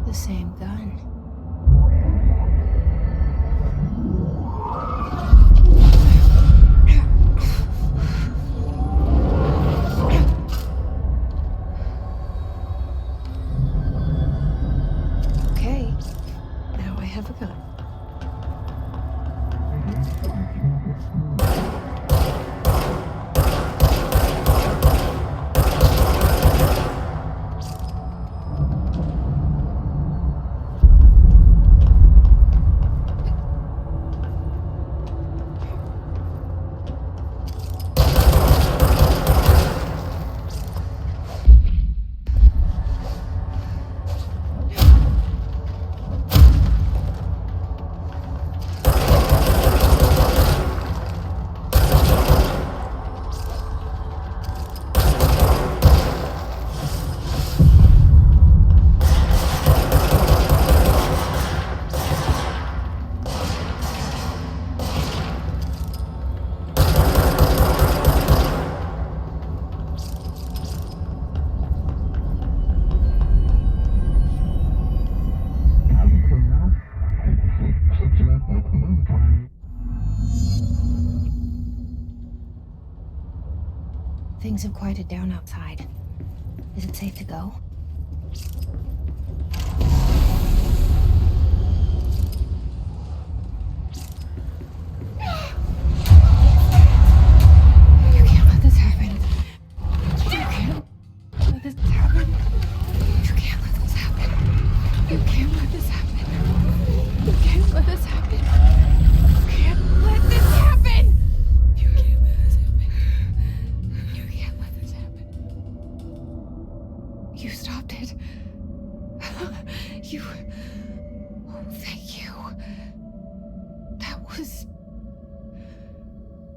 The same gun. Okay, now I have a gun. Things have quieted down outside. Is it safe to go? You can't let this happen. You can't let this happen. You can't let this happen. You can't let this happen. You can't let this happen. You can't let this happen. You can't let this happen. You can't let this happen. You stopped it. You. Oh, thank you. That was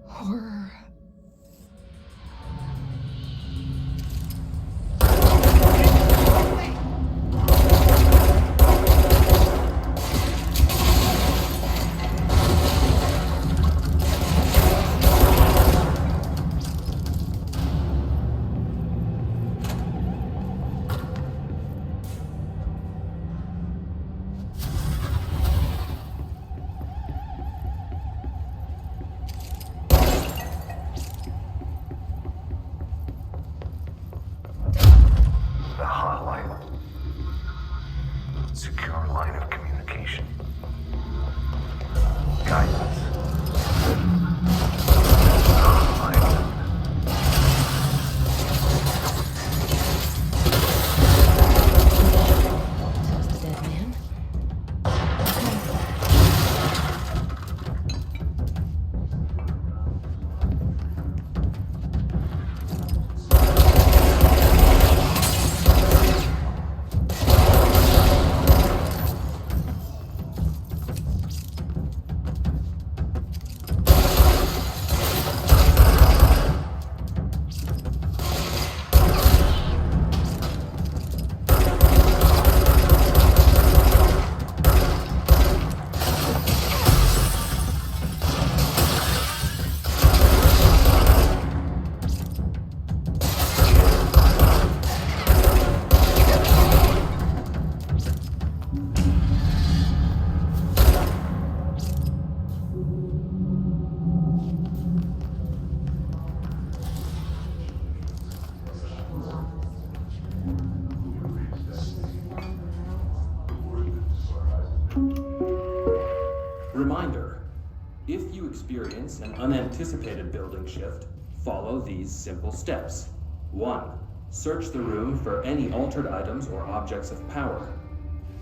horror. The hotline. Secure line of communication. Guidance. Hotline. So's the dead man. Reminder, if you experience an unanticipated building shift, follow these simple steps. 1. Search the room for any altered items or objects of power.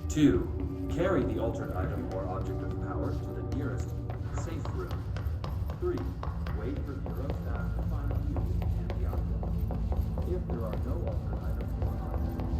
2. Carry the altered item or object of power to the nearest safe room. 3. Wait for Bureau staff to find you and the object. If there are no altered items or objects,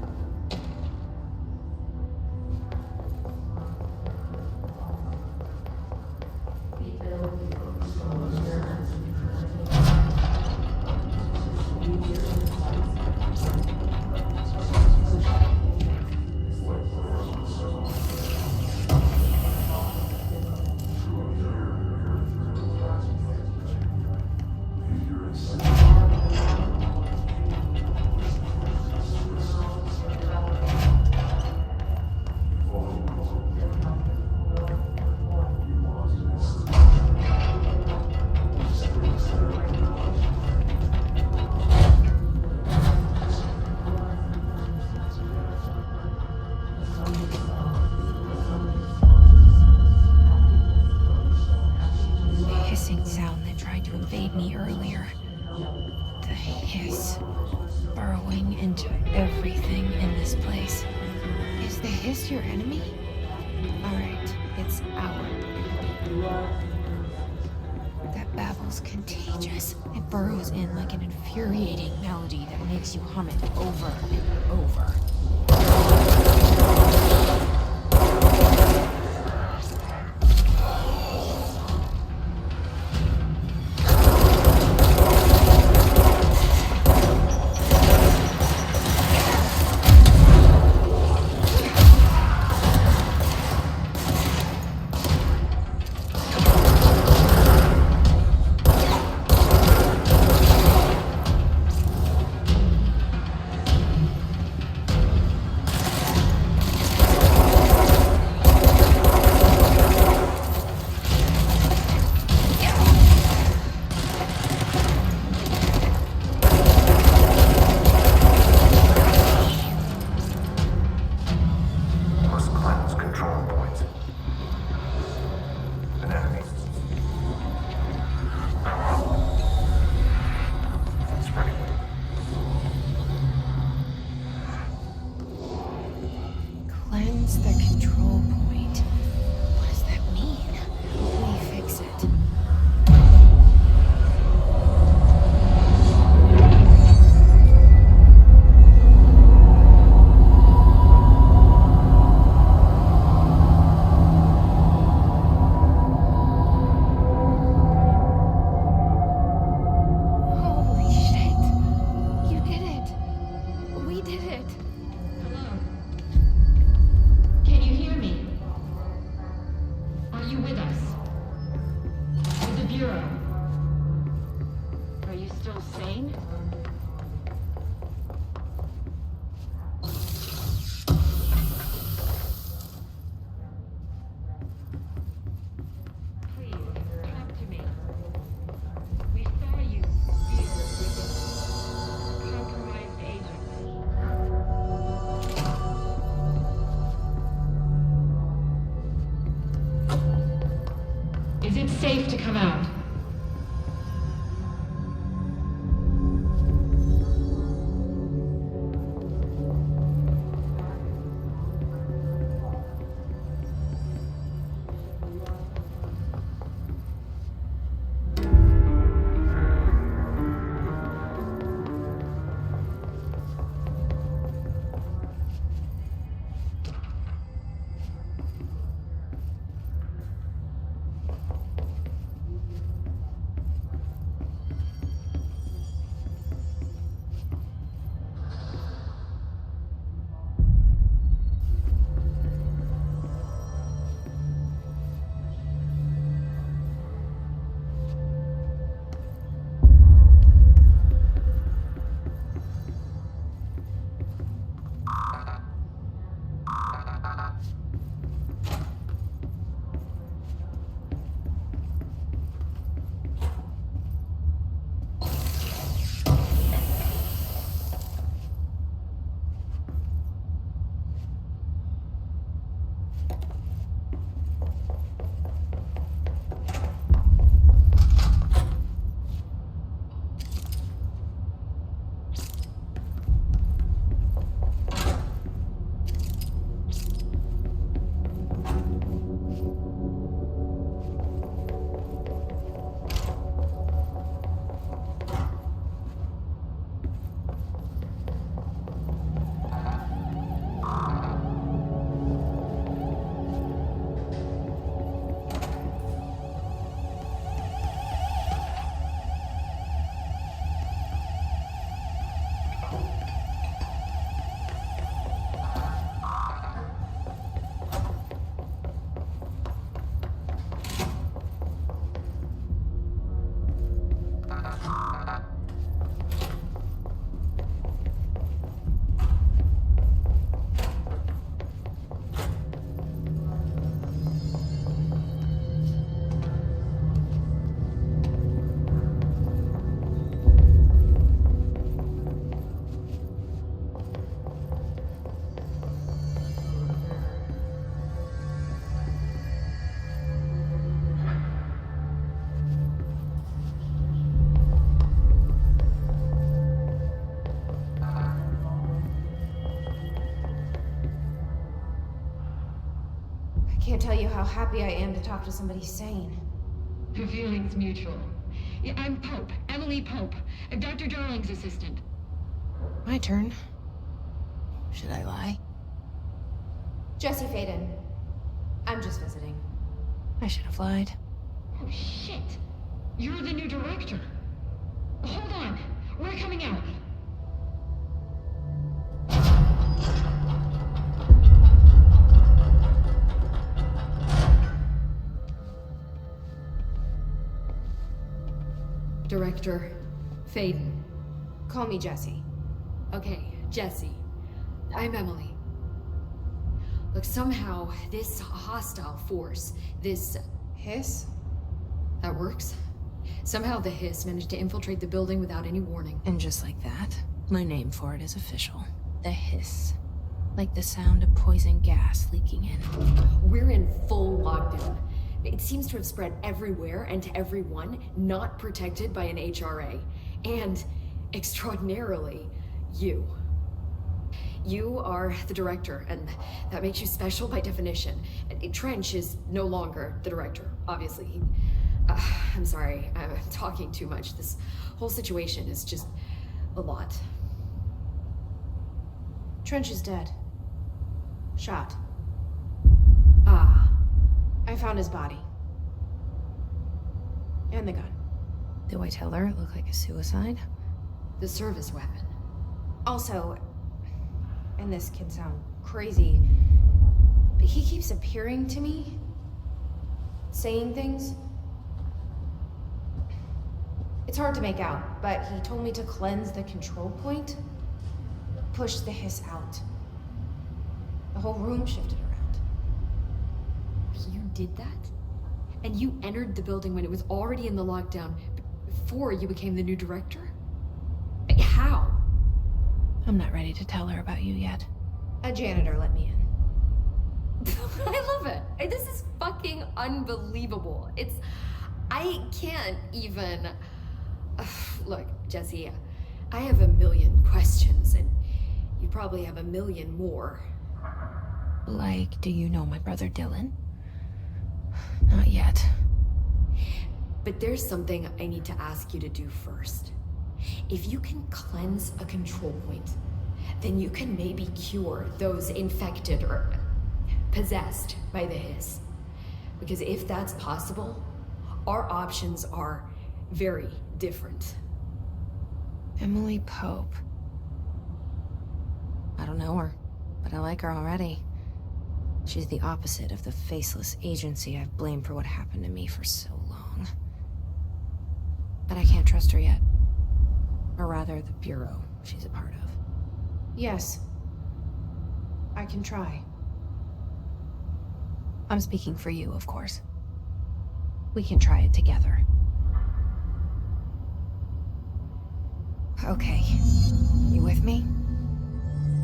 this your enemy? Alright, it's our enemy. That babble's contagious. It burrows in like an infuriating melody that makes you hum it over and over. Must cleanse control points. An enemy. It's ready. Cleanse the control point. What does that mean? We fix it. Holy shit. You did it. We did it. Hello? Can you hear me? Are you with us? With the Bureau? Are you still sane? Please, talk to me. We saw you deal with compromised agents. Is it safe to come out? Can't tell you how happy I am to talk to somebody sane. The feeling's mutual. Yeah, I'm Pope, Emily Pope, Dr. Darling's assistant. My turn. Should I lie? Jesse Faden. I'm just visiting. I should have lied. Oh, shit. You're the new director. Hold on. We're coming out. Director Faden. Call me Jesse. Okay, Jesse. I'm Emily. Look, somehow this hostile force, this Hiss? that works. Somehow the hiss managed to infiltrate the building without any warning. And just like that, my name for it is official. The hiss. Like the sound of poison gas leaking in. We're in full lockdown. It seems to have spread everywhere and to everyone not protected by an HRA. And, extraordinarily, you. You are the director, and that makes you special by definition. Trench is no longer the director, obviously. I'm sorry, I'm talking too much. This whole situation is just a lot. Trench is dead. Shot. Ah, I found his body. And the gun. Do I tell her it looked like a suicide? the service weapon. Also, and this can sound crazy, but he keeps appearing to me, saying things. It's hard to make out, but he told me to cleanse the control point, push the hiss out. The whole room shifted around. You did that? And you entered the building when it was already in the lockdown, before you became the new director? How? I'm not ready to tell her about you yet. A janitor let me in. I love it. This is fucking unbelievable. I can't even... Look, Jesse, I have a million questions, and you probably have a million more. Like, do you know my brother Dylan? Not yet. But there's something I need to ask you to do first. If you can cleanse a control point, then you can maybe cure those infected or possessed by the hiss. Because if that's possible, our options are very different. Emily Pope. I don't know her, but I like her already. She's the opposite of the faceless agency I've blamed for what happened to me for so long. But I can't trust her yet. Or rather, the Bureau she's a part of. Yes. I can try. I'm speaking for you, of course. We can try it together. Okay. You with me?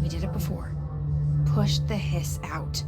We did it before. Push the hiss out.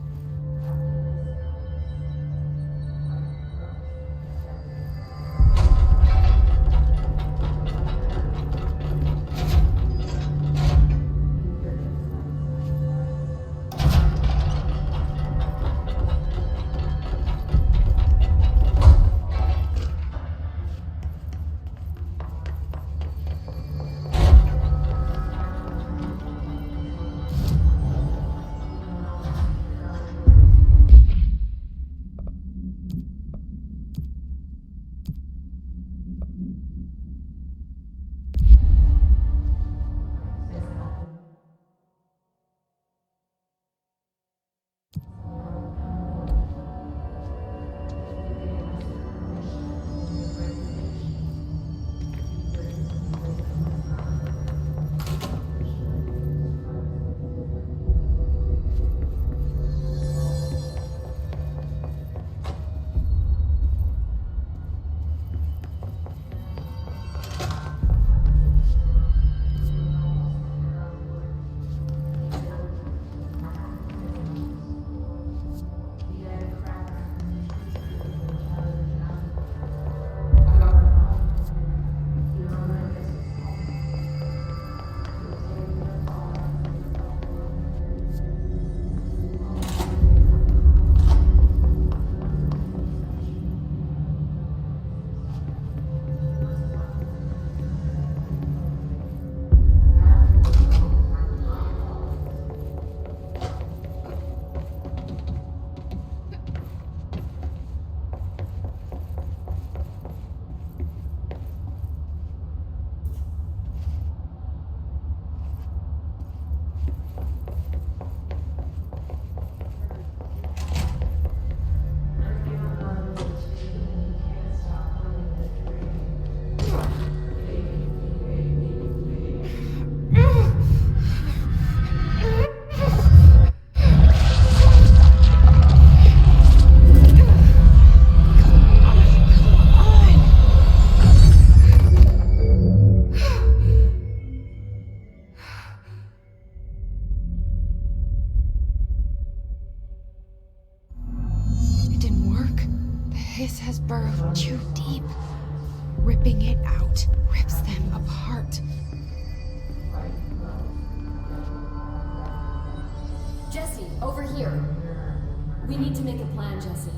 hiss has burrowed too deep. Ripping it out rips them apart. Jesse, over here. We need to make a plan, Jesse.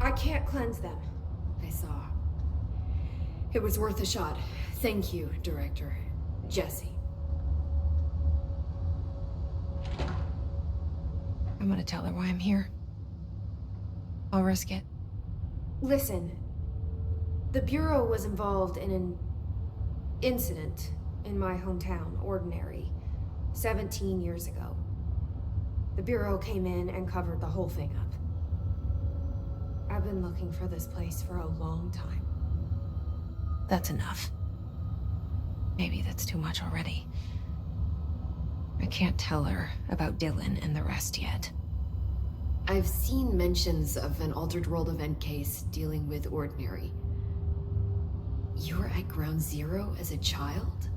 I can't cleanse them. I saw. It was worth a shot. Thank you, Director. Jesse. I'm gonna tell her why I'm here. I'll risk it. Listen, the Bureau was involved in an incident in my hometown, Ordinary, 17 years ago. The Bureau came in and covered the whole thing up. I've been looking for this place for a long time. That's enough. Maybe that's too much already. I can't tell her about Dylan and the rest yet. I've seen mentions of an Altered World event case dealing with Ordinary. You were at Ground Zero as a child?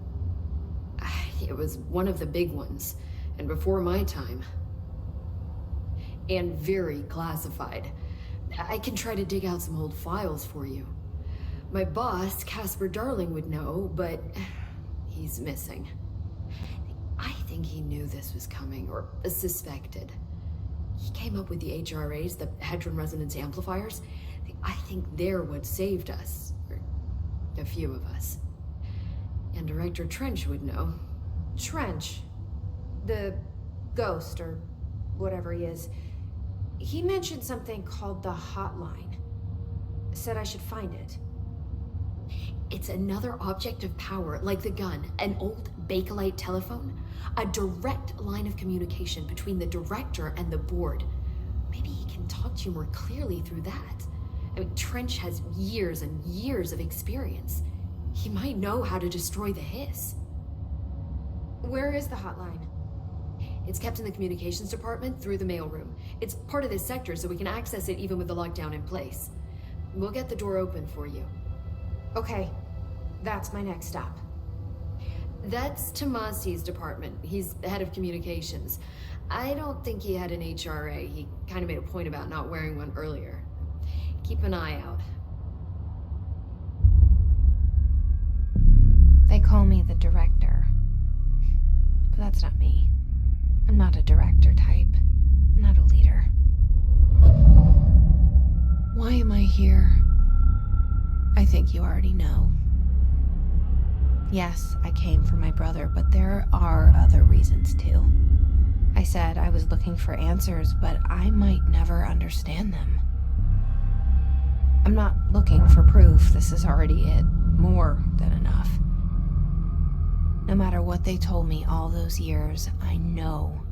It was one of the big ones, and before my time. And very classified. I can try to dig out some old files for you. My boss, Casper Darling, would know, but he's missing. I think he knew this was coming, or suspected. He came up with the HRAs, the Hadron Resonance Amplifiers. I think they're what saved us, or a few of us. And Director Trench would know. Trench, the ghost, or whatever he is, he mentioned something called the hotline. Said I should find it. It's another object of power, like the gun, an old Bakelite telephone, a direct line of communication between the director and the board. Maybe he can talk to you more clearly through that. I mean, Trench has years and years of experience. He might know how to destroy the hiss. Where is the hotline? It's kept in the communications department through the mailroom. It's part of this sector, so we can access it even with the lockdown in place. We'll get the door open for you. Okay, that's my next stop. That's Tomasi's department. He's the head of communications. I don't think he had an HRA. He kind of made a point about not wearing one earlier. Keep an eye out. They call me the director. But that's not me. I'm not a director type. I'm not a leader. Why am I here? I think you already know. Yes, I came for my brother, but there are other reasons too. I said I was looking for answers, but I might never understand them. I'm not looking for proof. This is already it. More than enough. No matter what they told me all those years, I know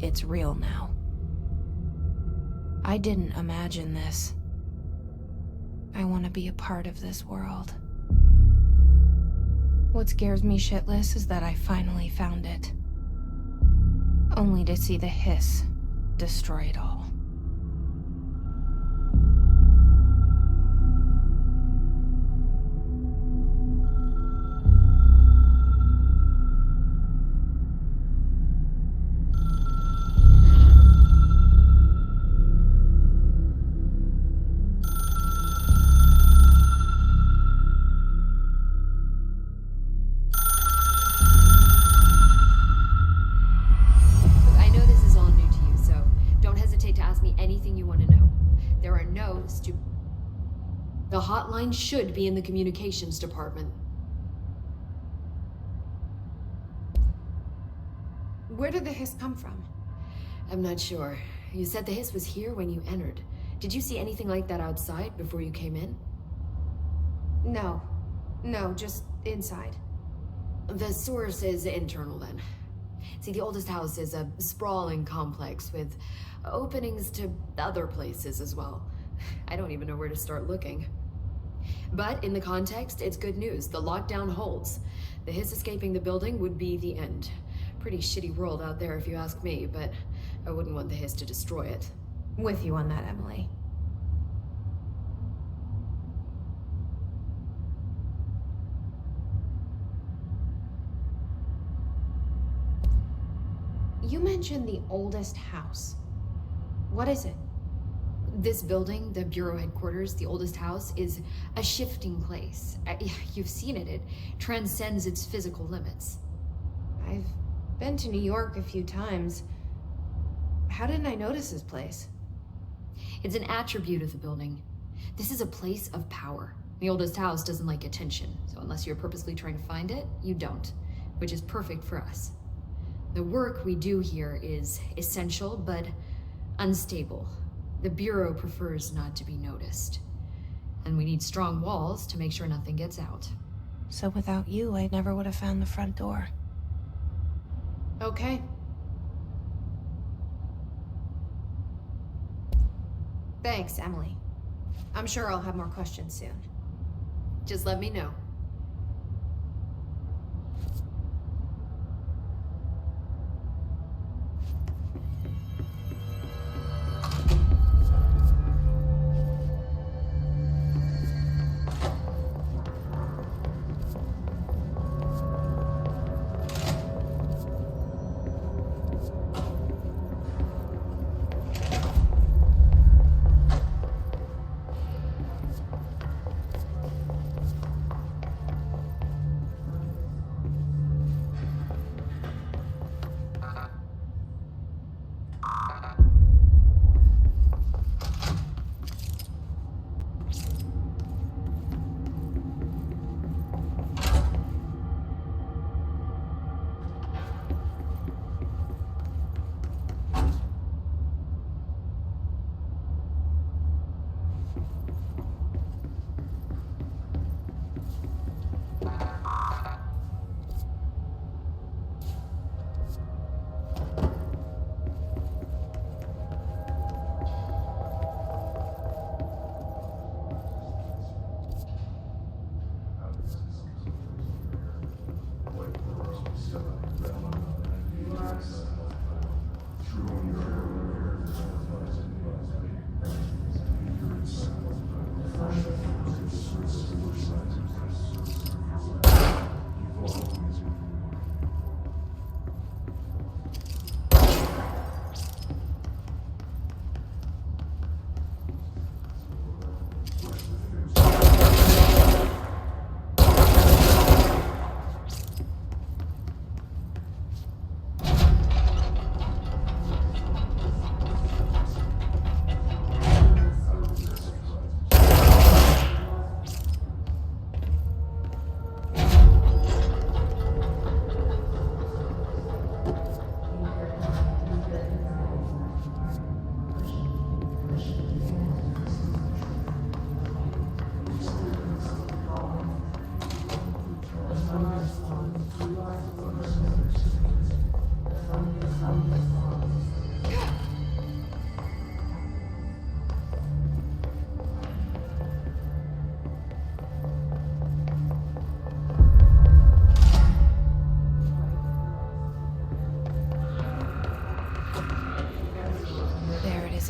it's real now. I didn't imagine this. I want to be a part of this world. What scares me shitless is that I finally found it. Only to see the hiss destroy it all. The hotline should be in the communications department. Where did the hiss come from? I'm not sure. You said the hiss was here when you entered. Did you see anything like that outside before you came in? No, just inside. The source is internal then. See, the oldest house is a sprawling complex with openings to other places as well. I don't even know where to start looking. But in the context, it's good news. The lockdown holds. The hiss escaping the building would be the end. Pretty shitty world out there if you ask me, but I wouldn't want the hiss to destroy it. With you on that, Emily. You mentioned the oldest house. What is it? This building, the Bureau headquarters, the oldest house, is a shifting place. You've seen it. It transcends its physical limits. I've been to New York a few times. How didn't I notice this place? It's an attribute of the building. This is a place of power. The oldest house doesn't like attention, so unless you're purposely trying to find it, you don't, which is perfect for us. The work we do here is essential, but unstable. The Bureau prefers not to be noticed. And we need strong walls to make sure nothing gets out. So without you, I never would have found the front door. Okay. Thanks, Emily. I'm sure I'll have more questions soon. Just let me know.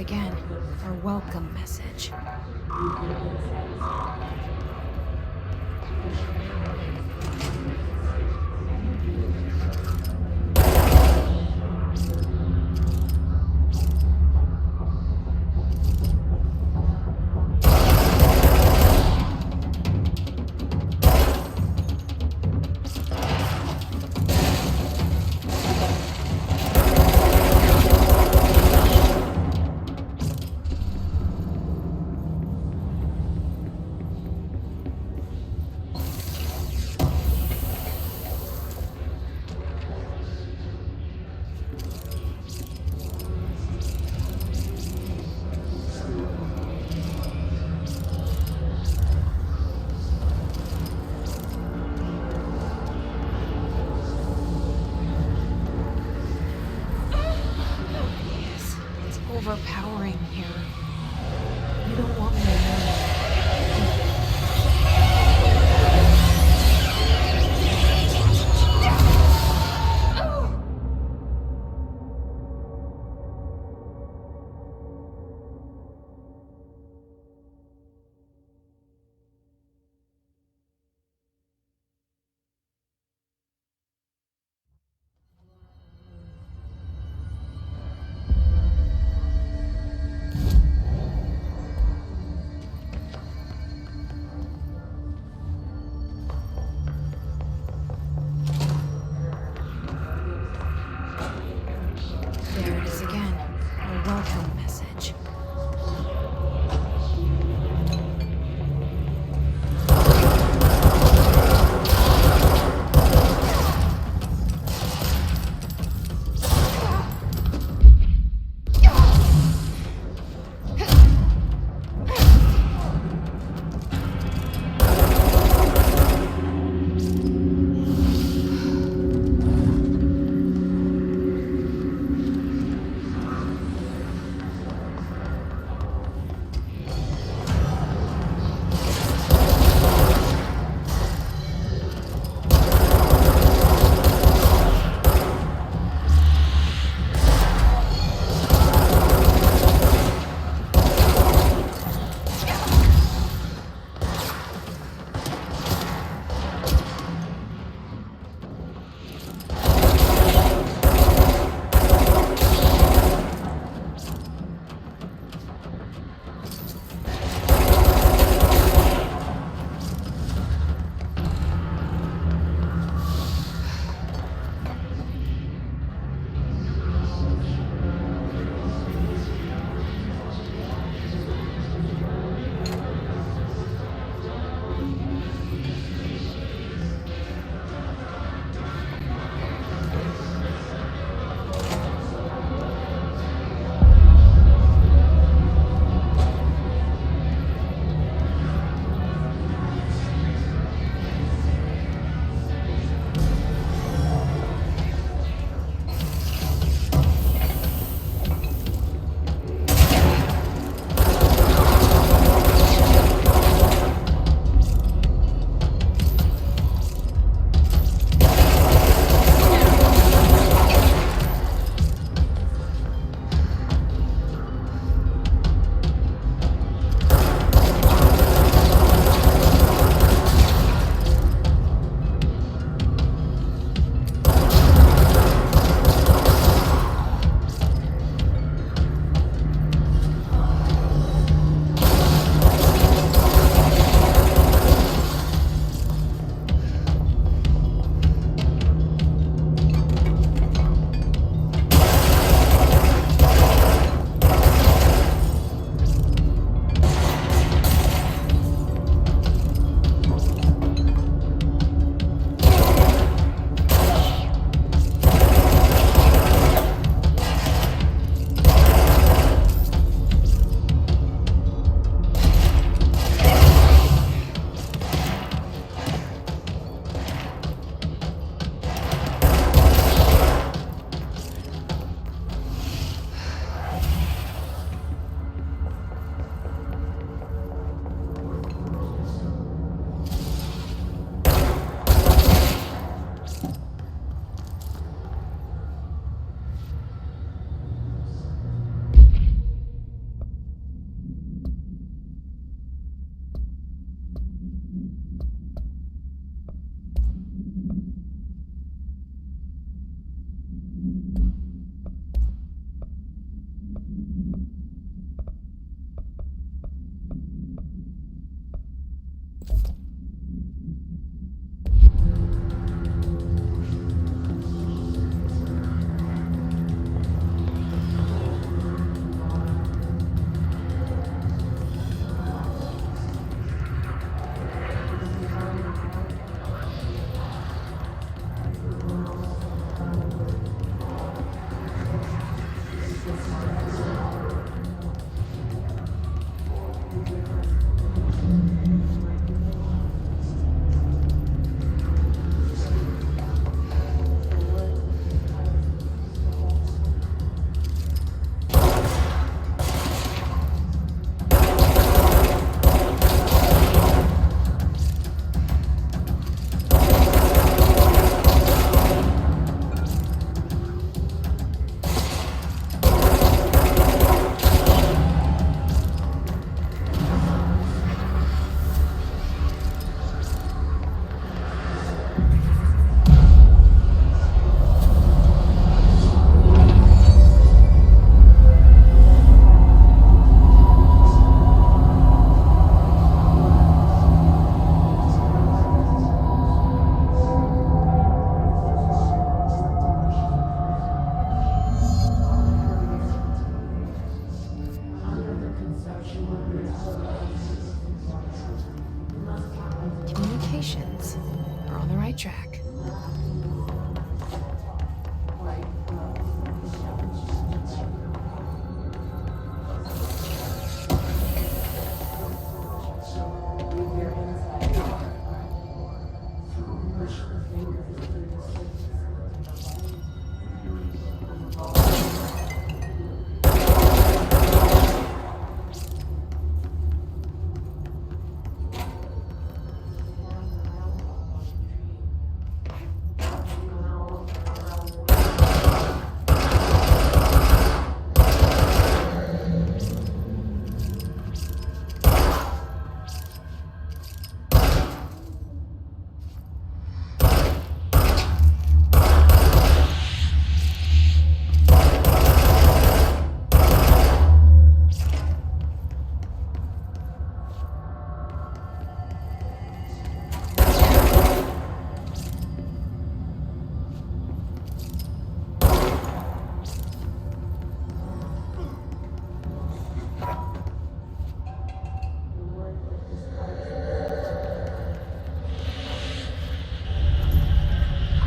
Again, our welcome message. sidetrack.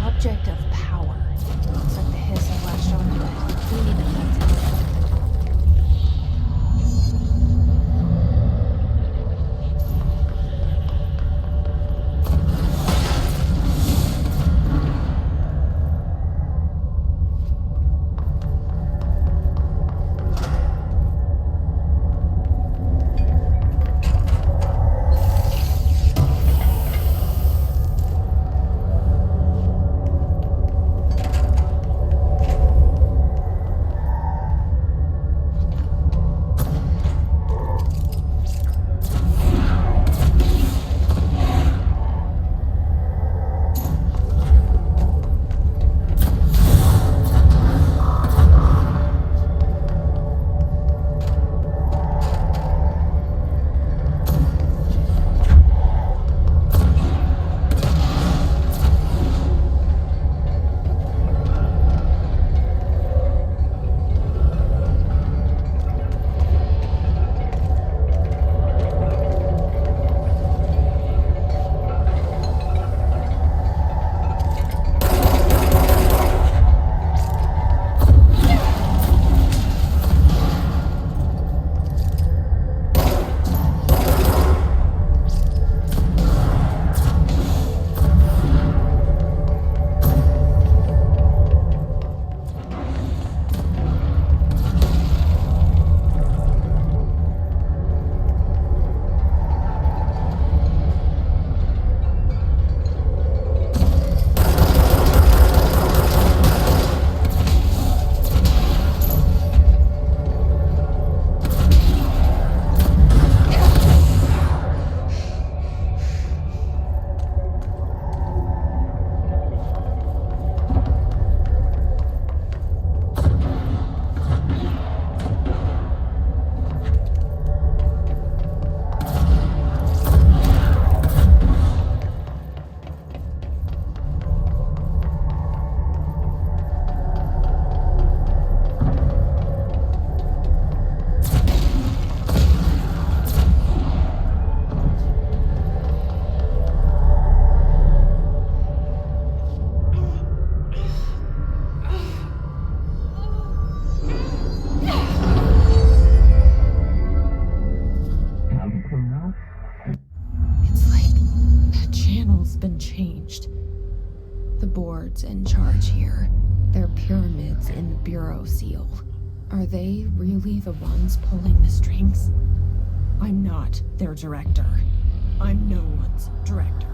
Object of power. Looks like the hiss I latched onto it. We need to find it. In charge here. They're pyramids in the Bureau seal. Are they really the ones pulling the strings? I'm not their director. I'm no one's director.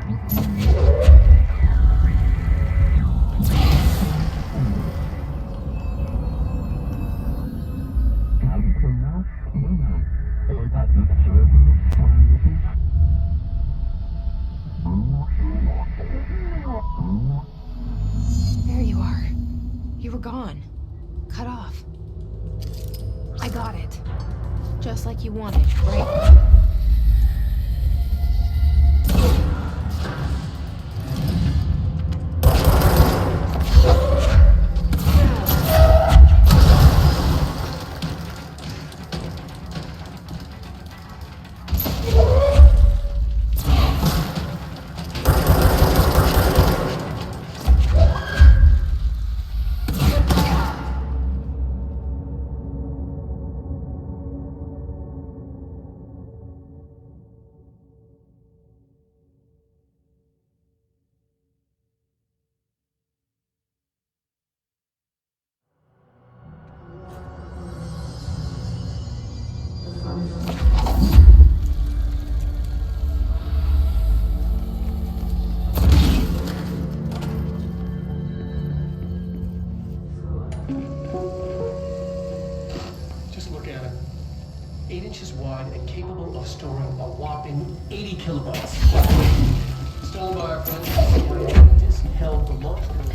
There you are. You were gone. Cut off. I got it. Just like you wanted, right? Just look at it. 8 inches wide and capable of storing a whopping 80 kilobytes. Stolen by our friends. Disk held the launch codes.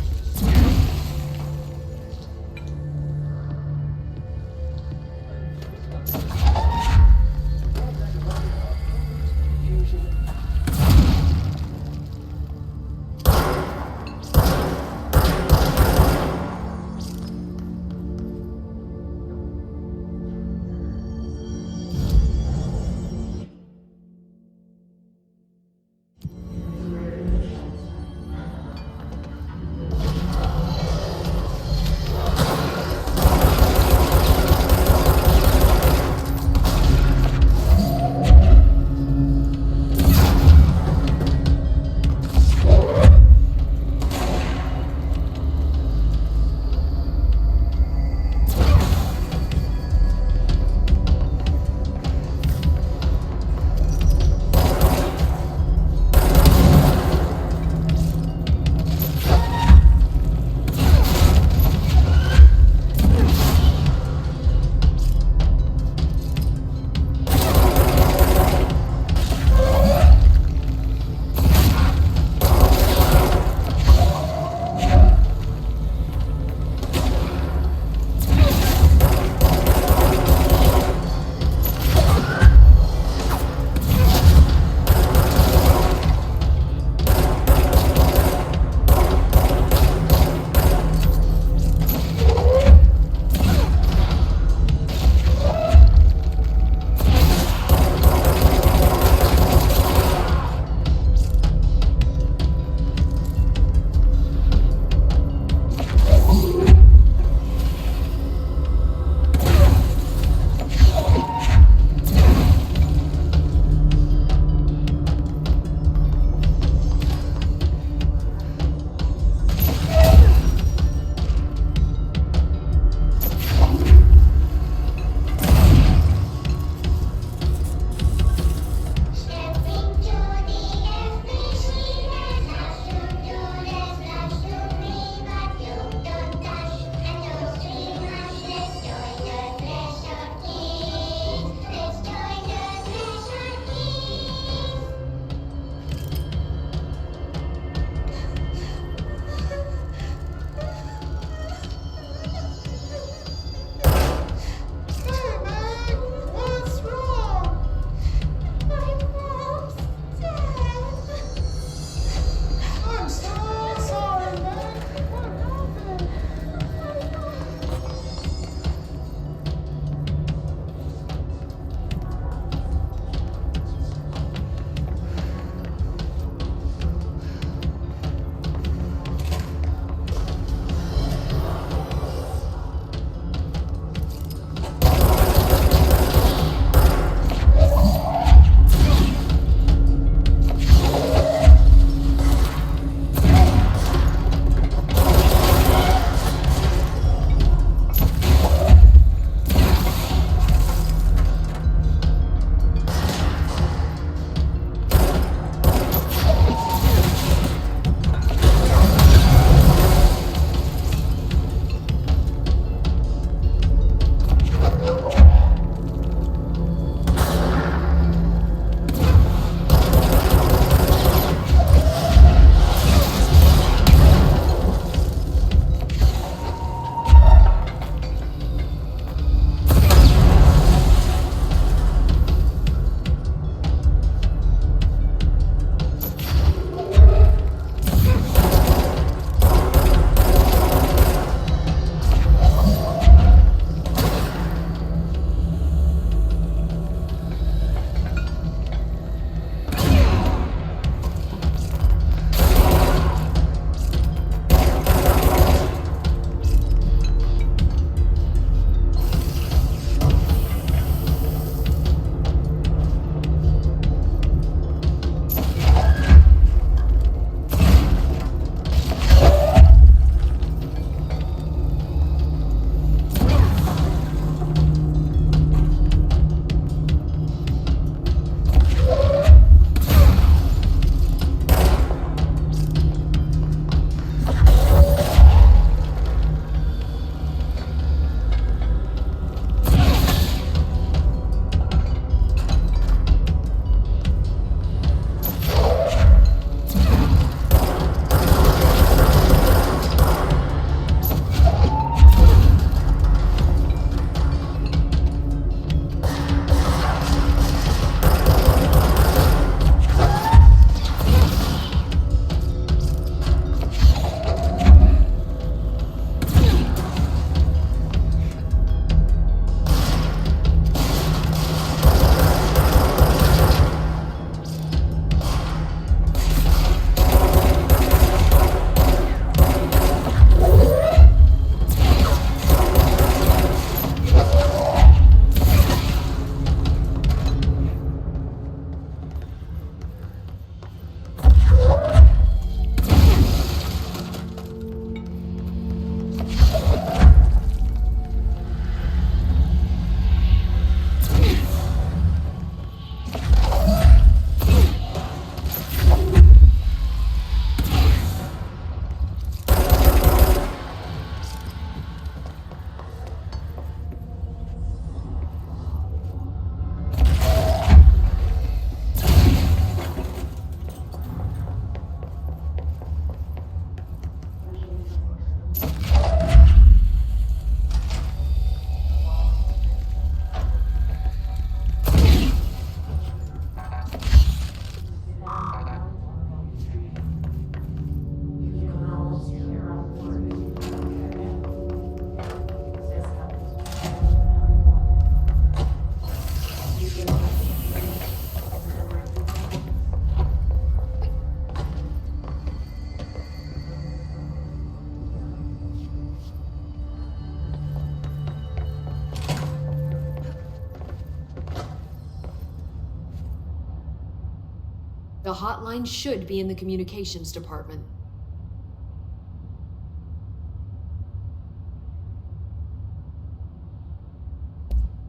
The hotline should be in the communications department.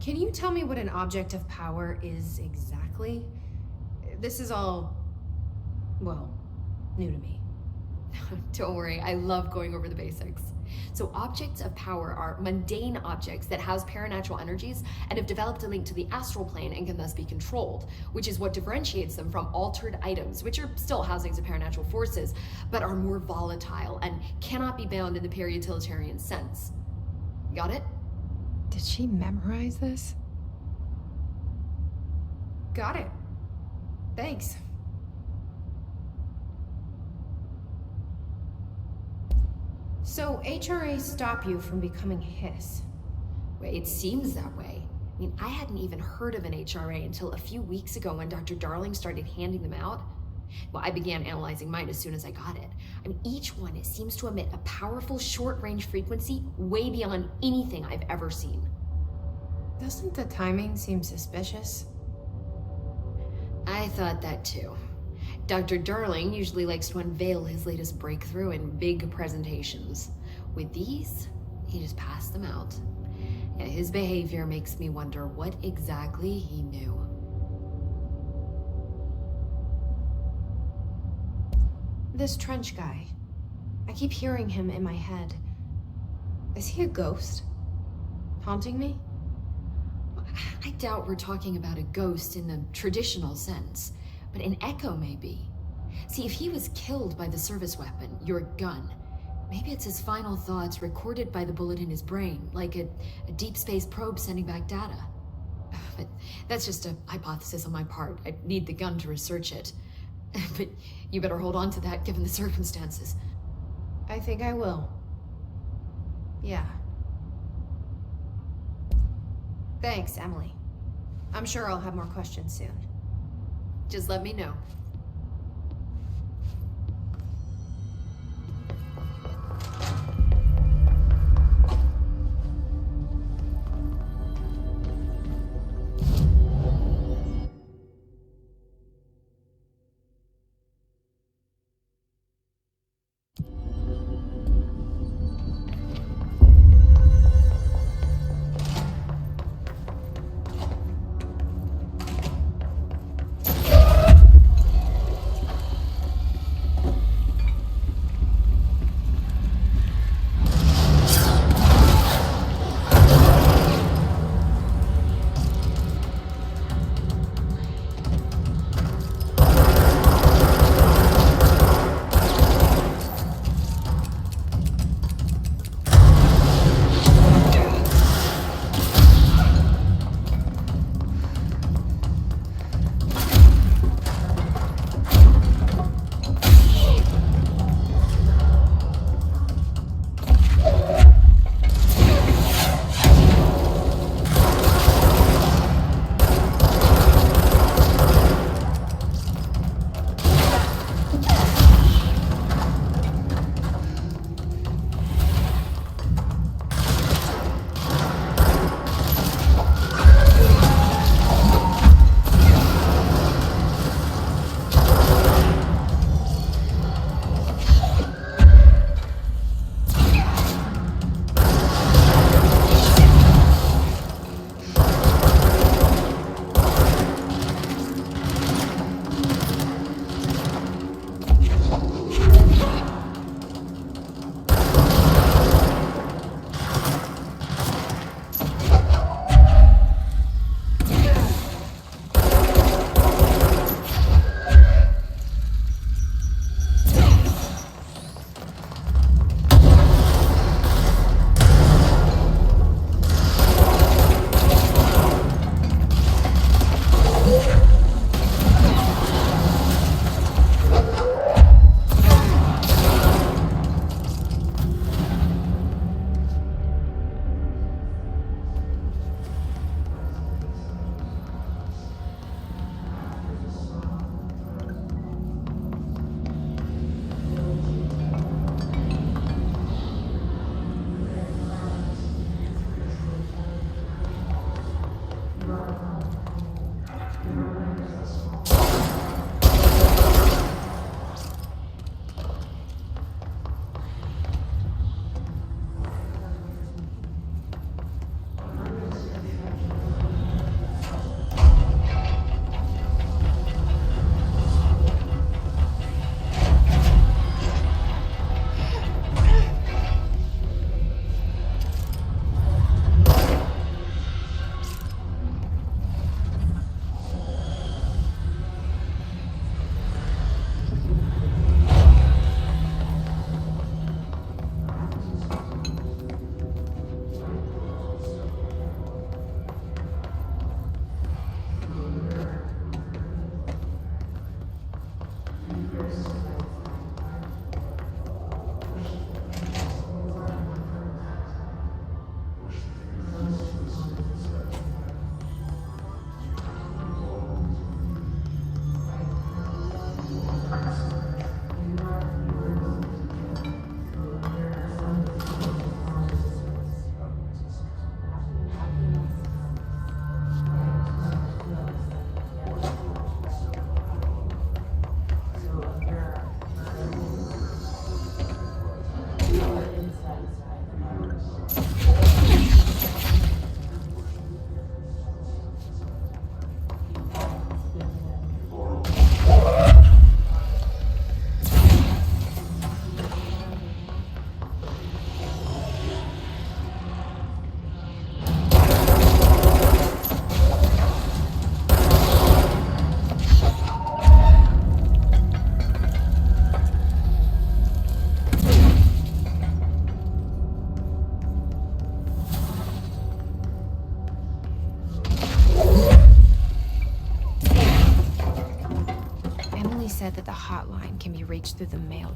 Can you tell me what an object of power is exactly? This is all, well, new to me. Don't worry, I love going over the basics. So objects of power are mundane objects that house paranatural energies and have developed a link to the astral plane and can thus be controlled, which is what differentiates them from altered items, which are still housings of paranatural forces, but are more volatile and cannot be bound in the peri-utilitarian sense. Got it? Did she memorize this? Got it. Thanks. So HRA stop you from becoming Hiss? Well, it seems that way. I mean, I hadn't even heard of an HRA until a few weeks ago when Dr. Darling started handing them out. Well, I began analyzing mine as soon as I got it. I mean, each one, it seems to emit a powerful short-range frequency way beyond anything I've ever seen. Doesn't the timing seem suspicious? I thought that too. Dr. Darling usually likes to unveil his latest breakthrough in big presentations. With these, he just passed them out. Yeah, his behavior makes me wonder what exactly he knew. This Trench guy. I keep hearing him in my head. Is he a ghost? Haunting me? I doubt we're talking about a ghost in the traditional sense, but an echo maybe. See, if he was killed by the service weapon, your gun, maybe it's his final thoughts recorded by the bullet in his brain, like a deep space probe sending back data. But that's just a hypothesis on my part. I need the gun to research it. But you better hold on to that given the circumstances. I think I will. Yeah. Thanks, Emily. I'm sure I'll have more questions soon. Just let me know. hotline can be reached through the mailroom.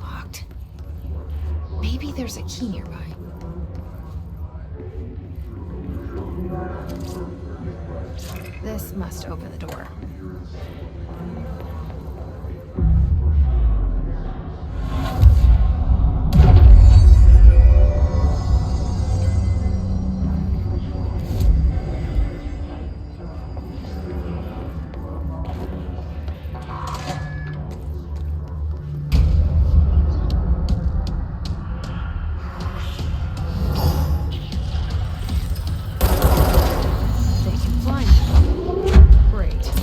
Locked. Maybe there's a key nearby. This must open the door. They can fly now. Great.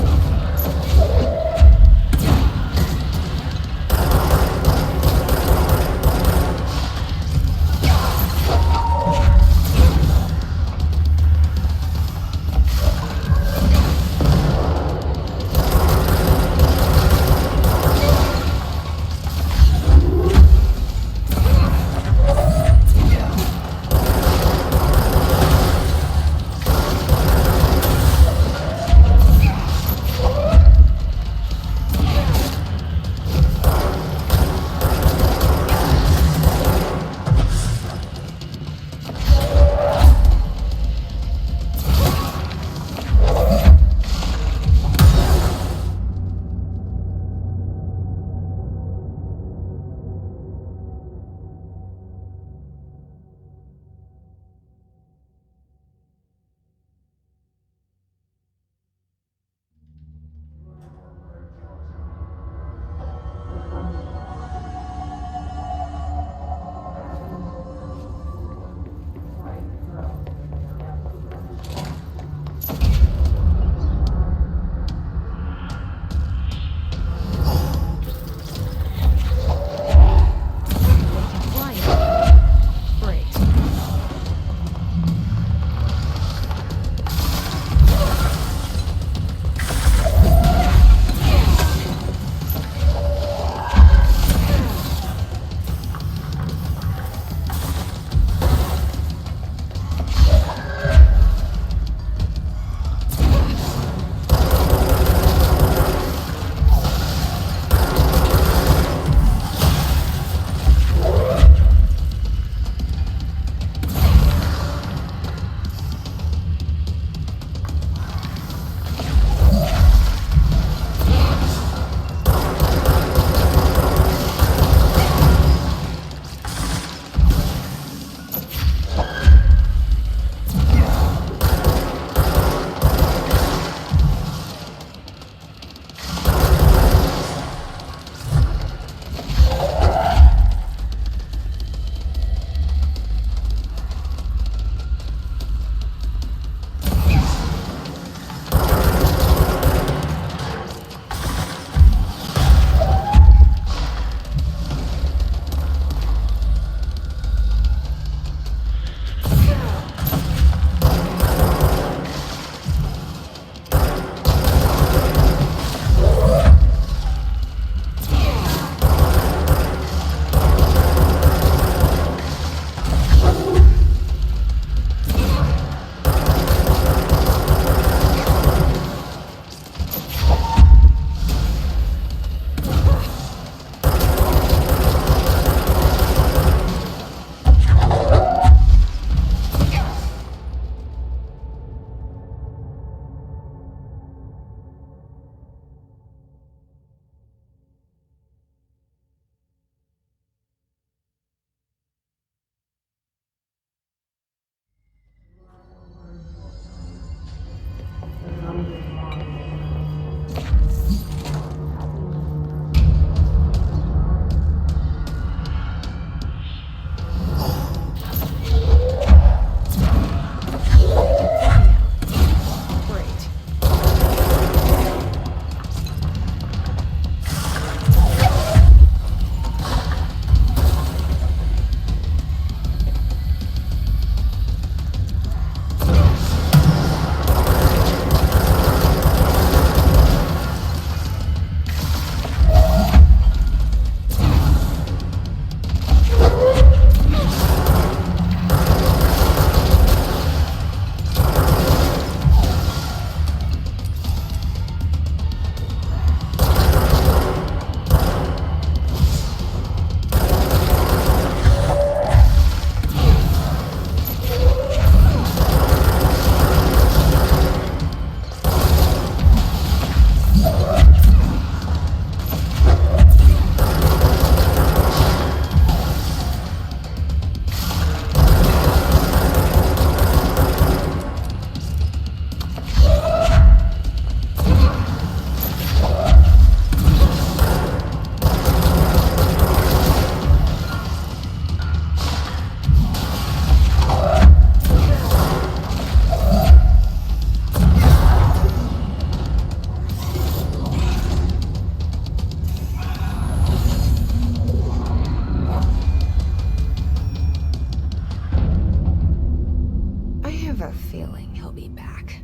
have a feeling he'll be back.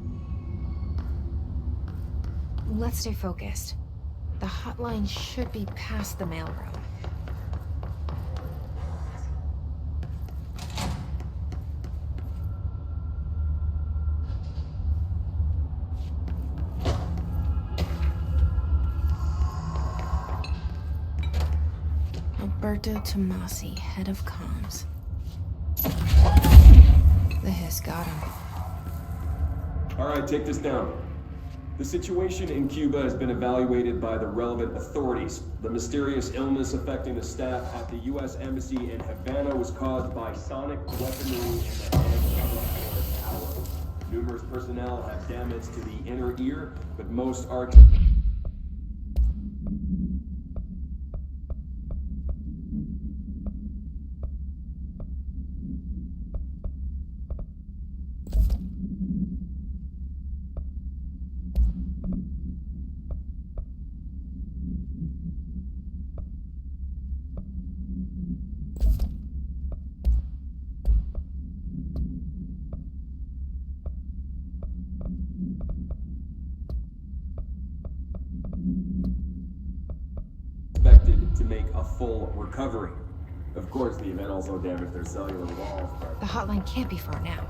Let's stay focused. The hotline should be past the mailroom. Alberto Tomasi, head of comms. The hiss got him. All right, take this down. The situation in Cuba has been evaluated by the relevant authorities. The mysterious illness affecting the staff at the U.S. Embassy in Havana was caused by sonic weaponry in the head of the tower. Numerous personnel have damage to the inner ear, but most are... expected to make a full recovery. Of course, the event also damaged their cellular walls, but... The hotline can't be far now.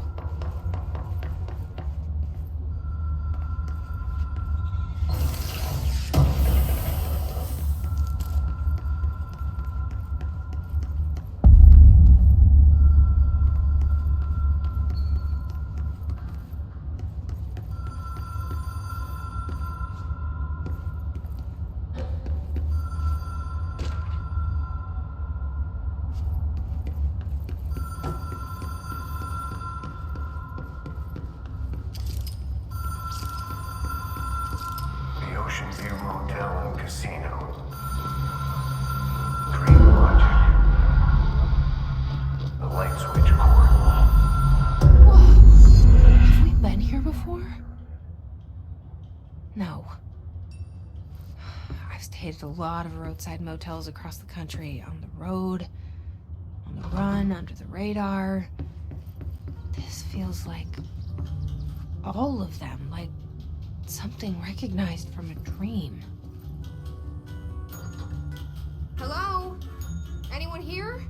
The Ocean View Motel and Casino. Dream Logic. The light switch cord. Whoa! Have we been here before? No. I've stayed at a lot of roadside motels across the country, on the road, on the run, under the radar. This feels like all of them, like something recognized from a dream. Hello? Anyone here?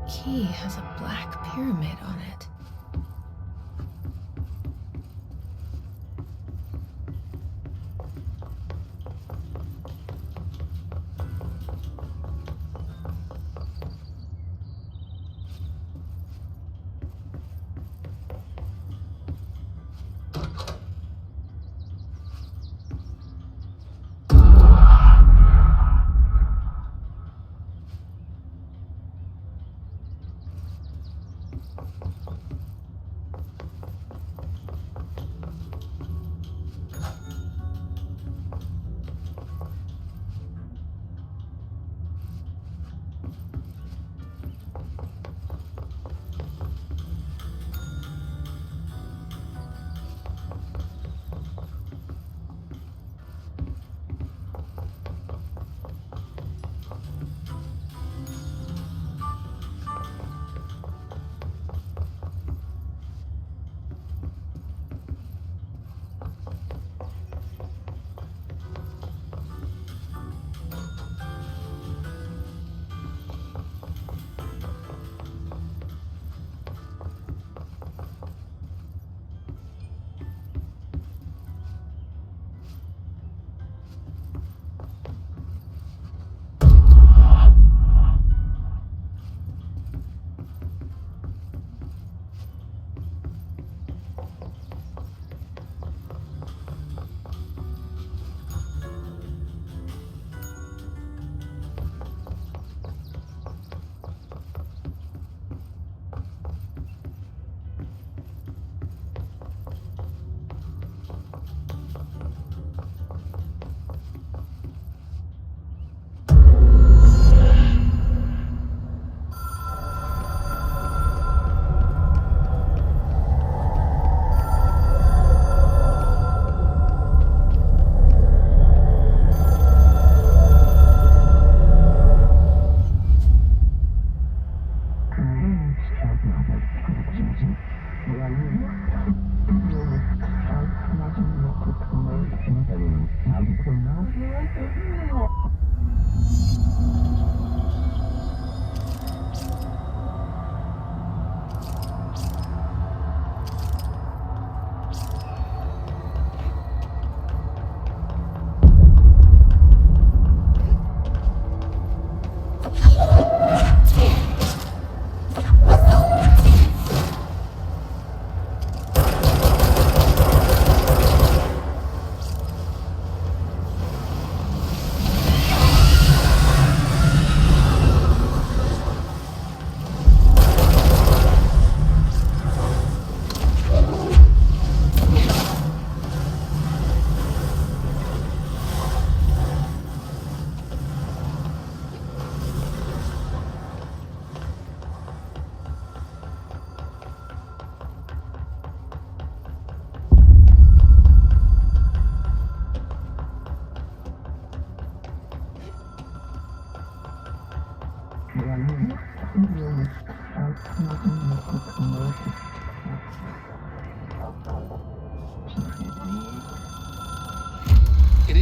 Key has a black pyramid on it.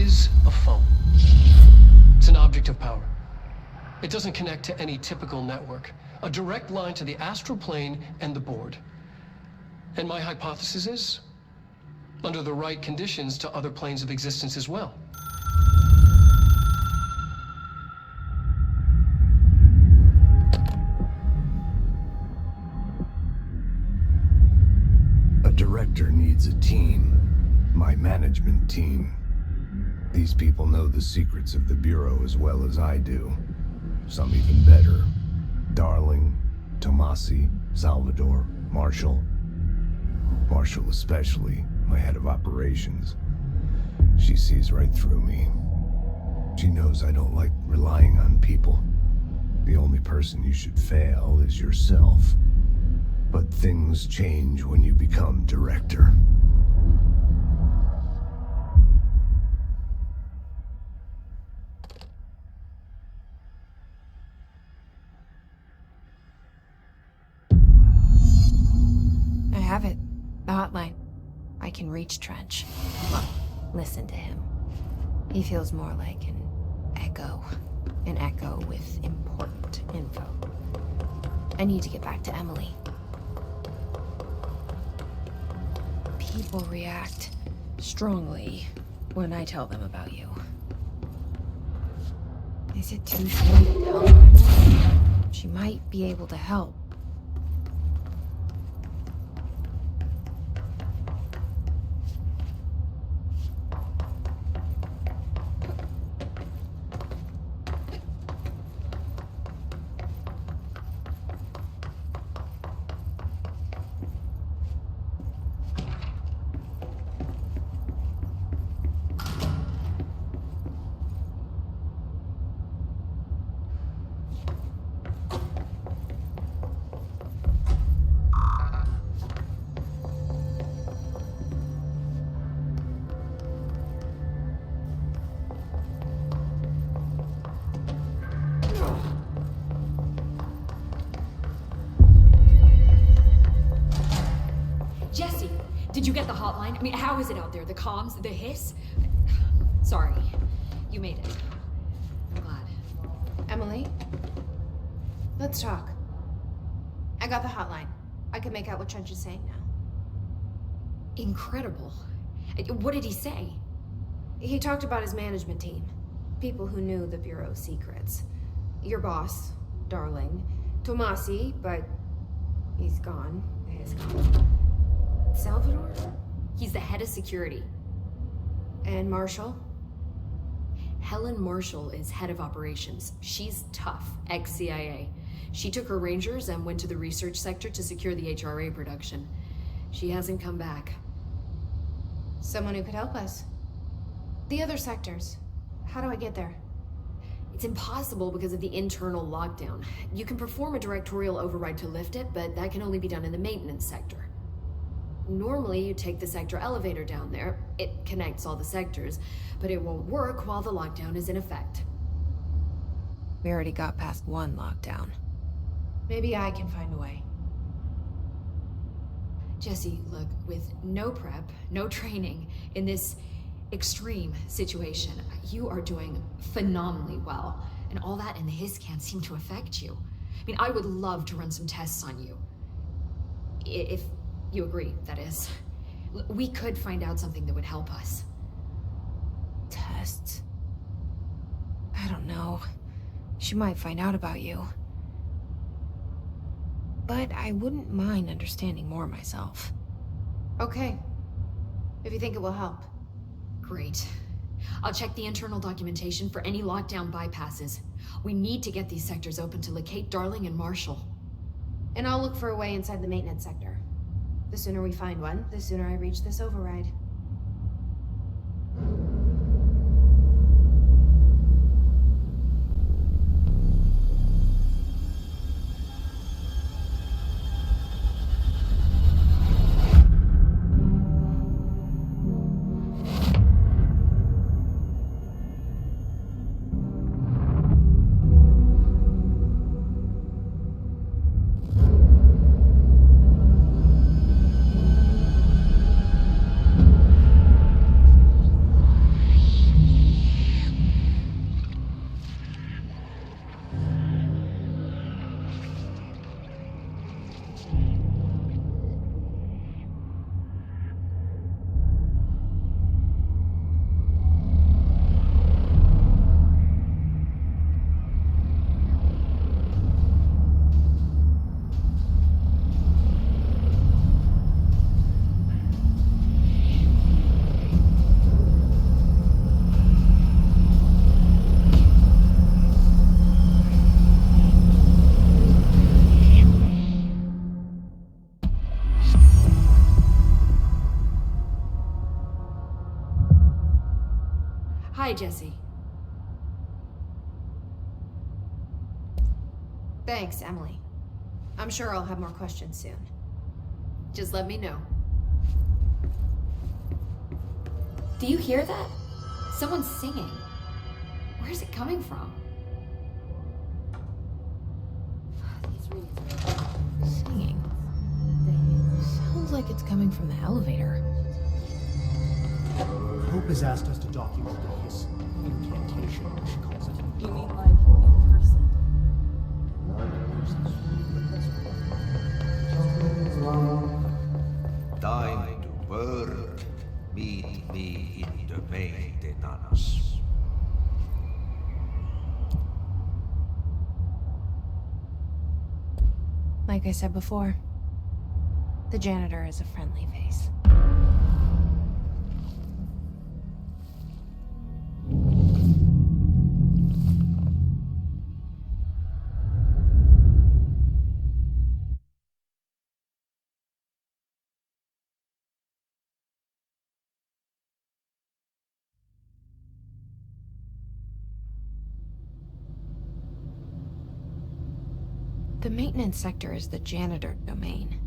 is a phone. It's an object of power. It doesn't connect to any typical network. A direct line to the astral plane and the board. And my hypothesis is, under the right conditions, to other planes of existence as well. A director needs a team. My management team. These people know the secrets of the Bureau as well as I do. Some even better. Darling, Tomasi, Salvador, Marshall. Marshall especially, my head of operations. She sees right through me. She knows I don't like relying on people. The only person you should fail is yourself. But things change when you become director. I have it. The hotline. I can reach Trench. Well, listen to him. He feels more like an echo. An echo with important info. I need to get back to Emily. People react strongly when I tell them about you. Is it too soon to tell her? She might be able to help. Jesse, did you get the hotline? I mean, how is it out there? The comms, the hiss? Sorry, you made it. I'm glad. Emily? Let's talk. I got the hotline. I can make out what Trench is saying now. Incredible. What did he say? He talked about his management team. People who knew the Bureau's secrets. Your boss, Darling. Tomasi, but he's gone. He's gone. Salvador? He's the head of security. And Marshall? Helen Marshall is head of operations. She's tough, ex-CIA. She took her Rangers and went to the research sector to secure the HRA production. She hasn't come back. Someone who could help us. The other sectors. How do I get there? It's impossible because of the internal lockdown. You can perform a directorial override to lift it, but that can only be done in the maintenance sector. Normally, you take the sector elevator down there. It connects all the sectors, but it won't work while the lockdown is in effect. We already got past one lockdown. Maybe I can find a way. Jesse, look, with no prep, no training, in this extreme situation, you are doing phenomenally well. And all that in the hiss can't seem to affect you. I mean, I would love to run some tests on you. If you agree, that is. We could find out something that would help us. Tests? I don't know. She might find out about you. But I wouldn't mind understanding more myself. Okay. If you think it will help. Great. I'll check the internal documentation for any lockdown bypasses. We need to get these sectors open to locate Darling and Marshall. And I'll look for a way inside the maintenance sector. The sooner we find one, the sooner I reach this override. Hi, Jesse. Thanks, Emily. I'm sure I'll have more questions soon. Just let me know. Do you hear that? Someone's singing. Where's it coming from? Singing. Sounds like it's coming from the elevator. Hope has asked us to document the hiss incantation, as she calls it. You mean like in person? Time to burn. Meet me in the main de Nanas. Like I said before, the janitor is a friendly face. The maintenance sector is the janitor domain.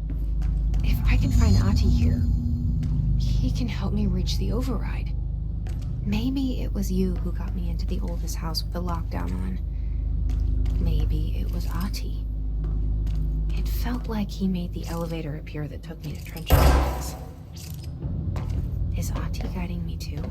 If I can find Ati here, he can help me reach the override. Maybe it was you who got me into the oldest house with the lockdown on. Maybe it was Ati. It felt like he made the elevator appear that took me to Trench's office. Is Ati guiding me too?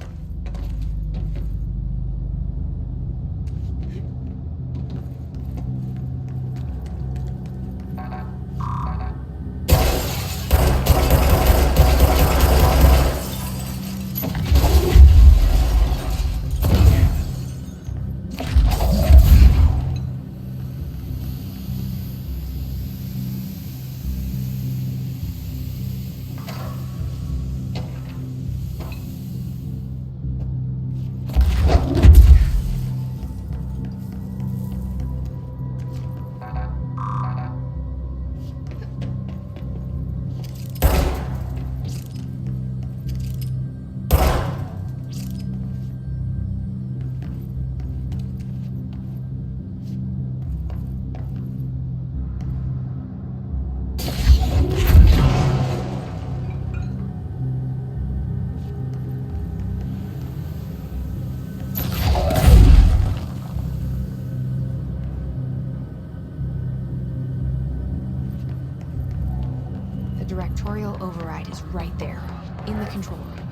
Directorial override is right there, in the control room.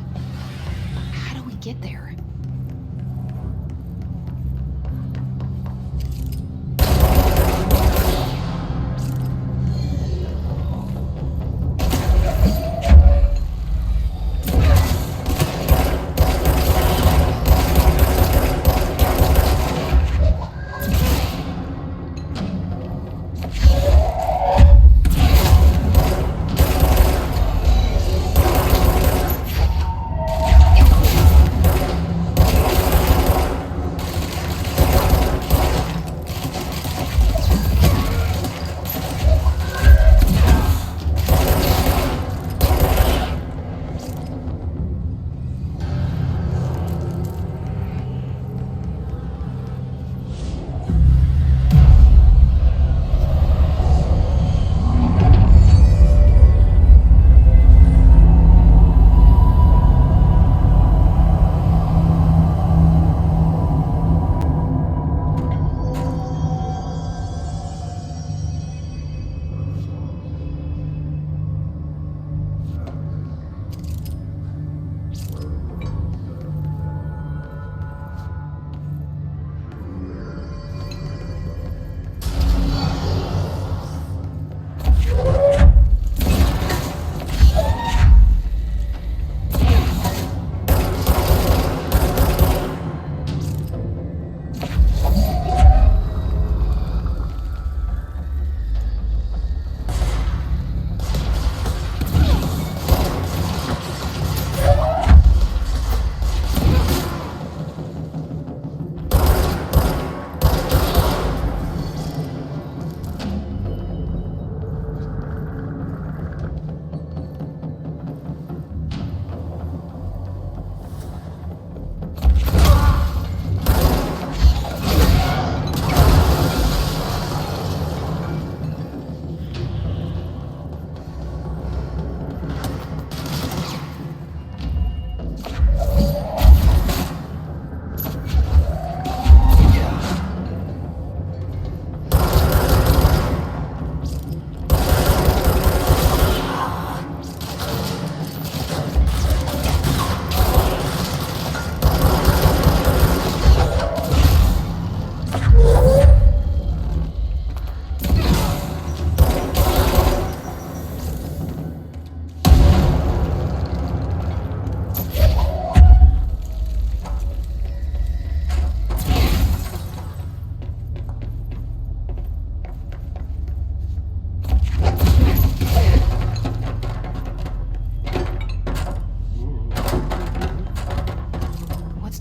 How do we get there?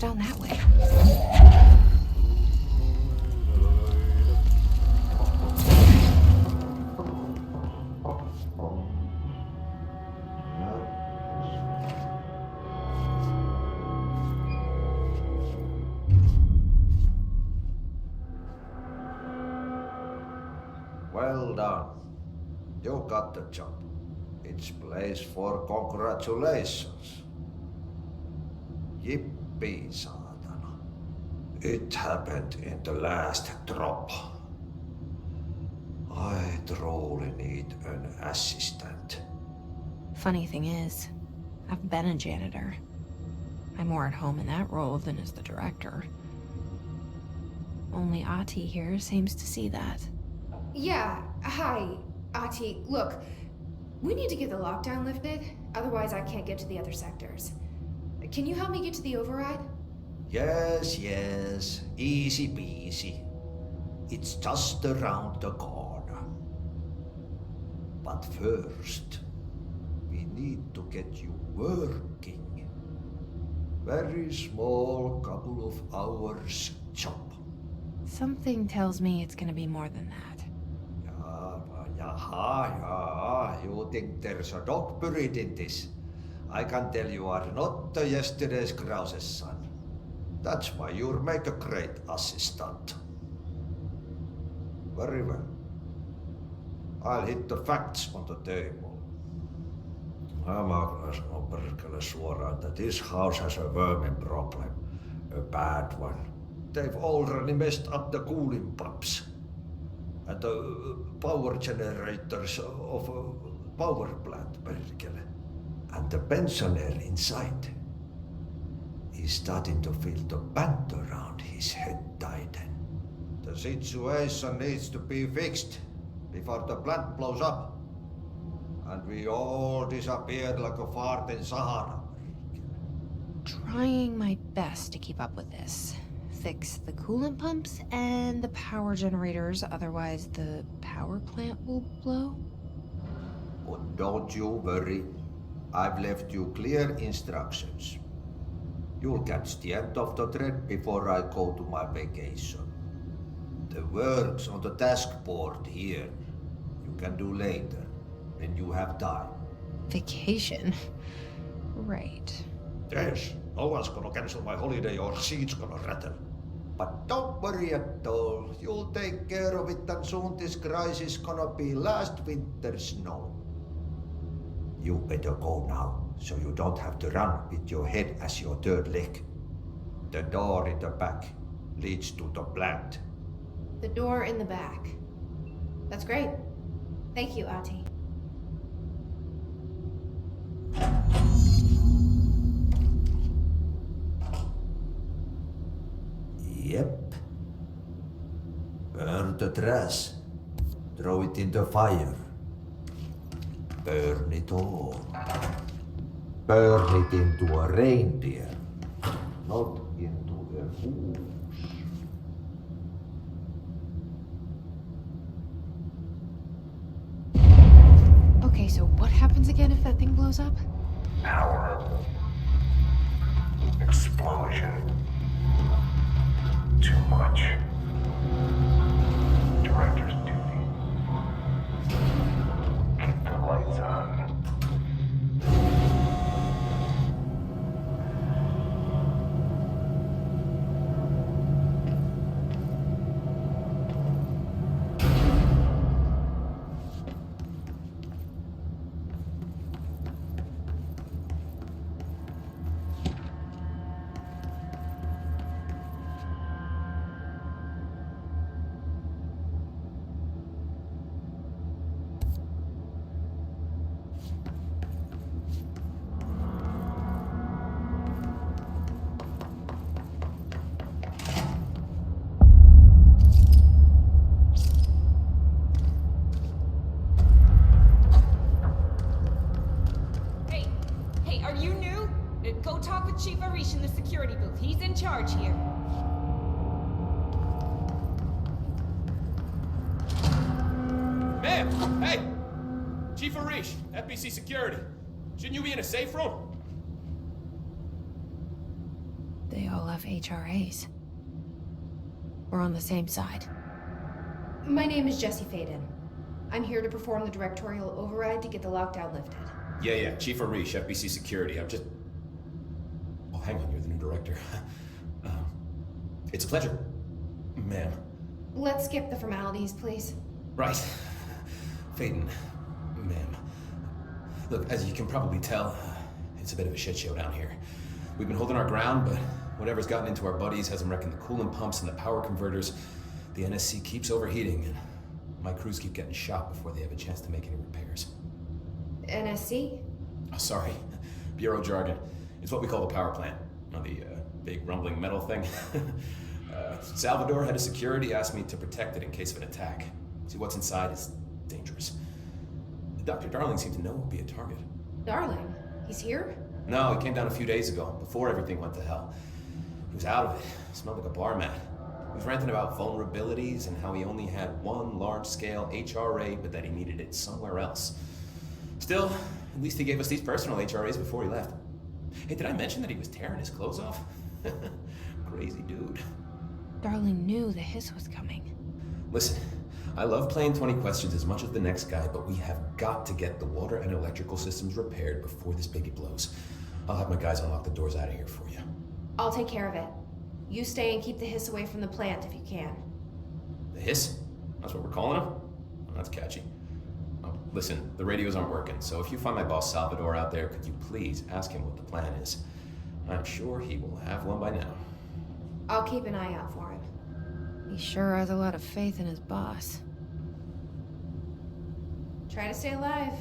down that way. Well done. You got the job. It's place for congratulations. Yippee, saatana. It happened in the last drop. I truly need an assistant. Funny thing is, I've been a janitor. I'm more at home in that role than as the director. Only Ati here seems to see that. Yeah, hi, Ati. Look, we need to get the lockdown lifted, otherwise I can't get to the other sectors. Can you help me get to the override? Yes, easy peasy. It's just around the corner. But first, we need to get you working. Very small, couple of hours job. Something tells me it's gonna be more than that. You think there's a dog buried in this? I can tell you are not yesterday's Krause's son. That's why you'll make a great assistant. Very well. I'll hit the facts on the table. Mä kyllä sanon perkele suoraan, that this house has a vermin problem. A bad one. They've already messed up the cooling pumps. And the power generators of a power plant, perkele. And the pensioner inside is starting to feel the band around his head tighten. The situation needs to be fixed before the plant blows up. And we all disappear like a fart in Sahara. Trying my best to keep up with this. Fix the coolant pumps and the power generators, otherwise the power plant will blow. But don't you worry. I've left you clear instructions. You'll catch the end of the thread before I go to my vacation. The work's on the task board here. You can do later, when you have time. Vacation? Right. Yes, no one's gonna cancel my holiday or seat's gonna rattle. But don't worry at all. You'll take care of it and soon this crisis gonna be last winter's snow. You better go now, so you don't have to run with your head as your third leg. The door in the back leads to the plant. The door in the back. That's great. Thank you, Ati. Yep. Burn the trash. Throw it in the fire. Burn it all. Burn it into a reindeer, not into a goose. Okay, so what happens again if that thing blows up? Power. Explosion. Too much. Director's duty. Keep the lights on. Go talk with Chief Arish in the security booth. He's in charge here. Ma'am! Hey! Chief Arish, FBC Security. Shouldn't you be in a safe room? They all have HRAs. We're on the same side. My name is Jesse Faden. I'm here to perform the directorial override to get the lockdown lifted. Yeah, Chief Arish, FBC Security. I'm just... Oh, hang on, you're the new director. It's a pleasure, ma'am. Let's skip the formalities, please. Right. Faden, ma'am. Look, as you can probably tell, it's a bit of a shit show down here. We've been holding our ground, but whatever's gotten into our buddies has them wrecking the coolant pumps and the power converters. The NSC keeps overheating, and my crews keep getting shot before they have a chance to make any repairs. NSC? Oh, sorry. Bureau jargon. It's what we call the power plant. You know, the big rumbling metal thing. Salvador, head of security, asked me to protect it in case of an attack. See, what's inside is dangerous. Dr. Darling seemed to know it would be a target. Darling? He's here? No, he came down a few days ago, before everything went to hell. He was out of it. Smelled like a bar mat. He was ranting about vulnerabilities and how he only had one large-scale HRA, but that he needed it somewhere else. Still, at least he gave us these personal HRAs before he left. Hey, did I mention that he was tearing his clothes off? Crazy dude. Darling knew the hiss was coming. Listen, I love playing 20 questions as much as the next guy, but we have got to get the water and electrical systems repaired before this baby blows. I'll have my guys unlock the doors out of here for you. I'll take care of it. You stay and keep the hiss away from the plant if you can. The hiss? That's what we're calling him? Oh, that's catchy. Oh, listen, the radios aren't working, so if you find my boss Salvador out there, could you please ask him what the plan is? I'm sure he will have one by now. I'll keep an eye out for him. He sure has a lot of faith in his boss. Try to stay alive.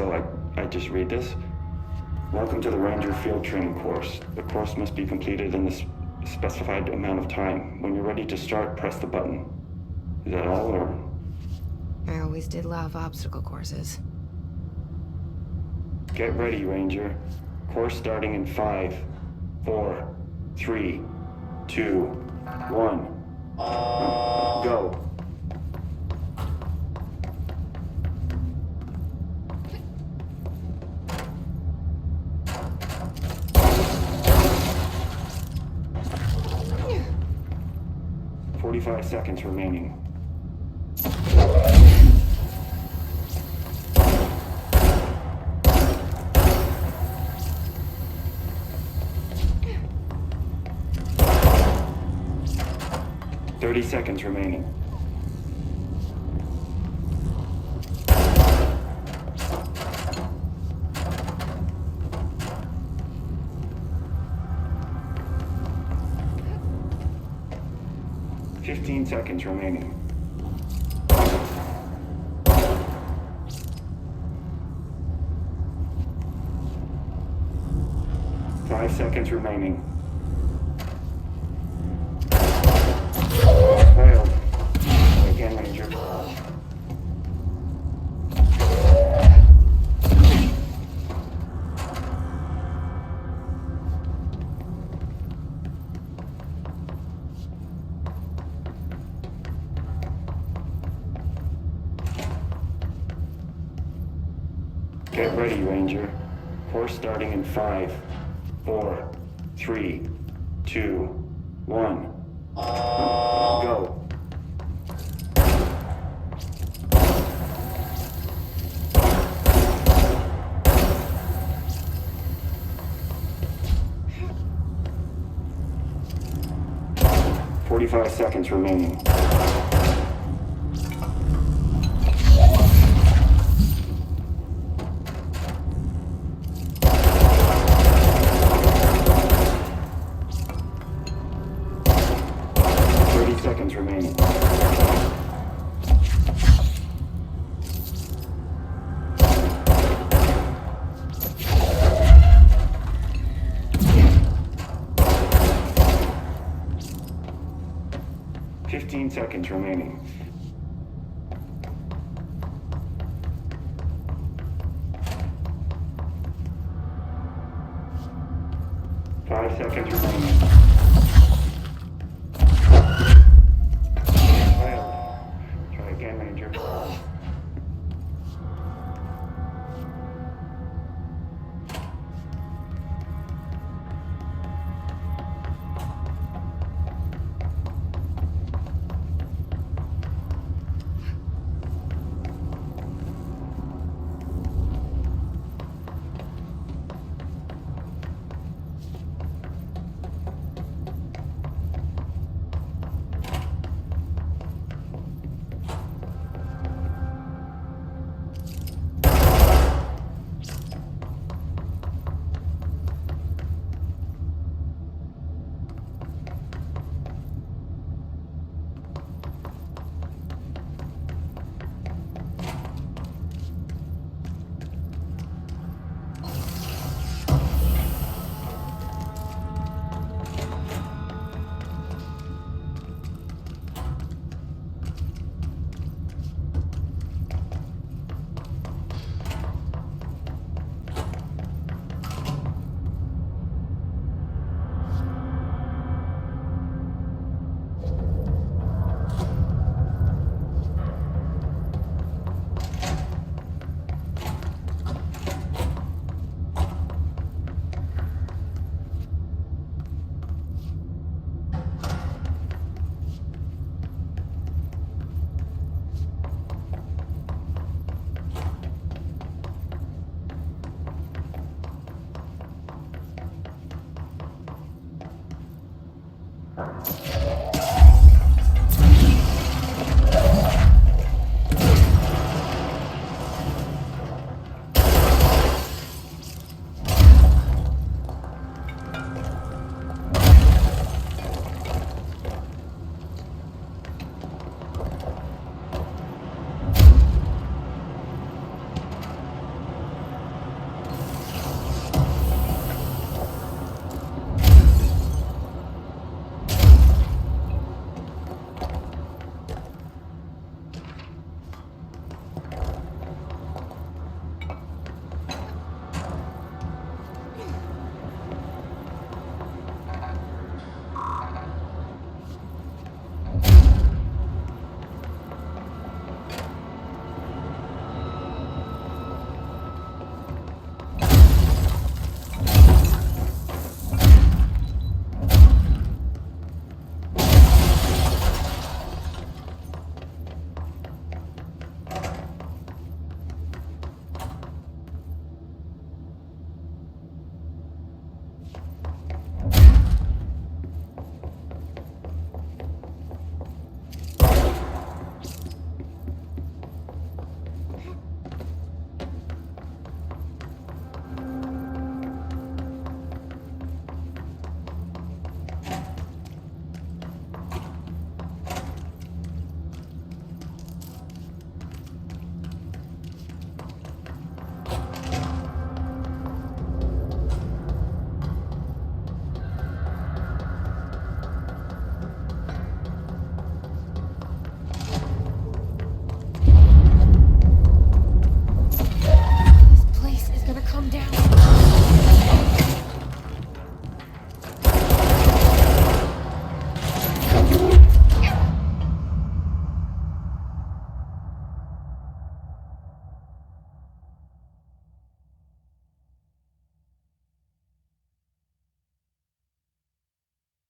So I just read this? Welcome to the Ranger Field Training course. The course must be completed in the specified amount of time. When you're ready to start, press the button. Is that all, or? I always did love obstacle courses. Get ready, Ranger. Course starting in 5, 4, 3, 2, 1. Go. Yeah. 45 seconds remaining. Yeah. 30 seconds remaining. Fifteen seconds remaining. 5 seconds remaining. Failed. Again, Ranger. Get ready, Ranger. Course starting in 5, 4, 3, 2, 1. Go. "45 seconds remaining. 30 seconds remaining. 15 seconds remaining. 5 seconds remaining.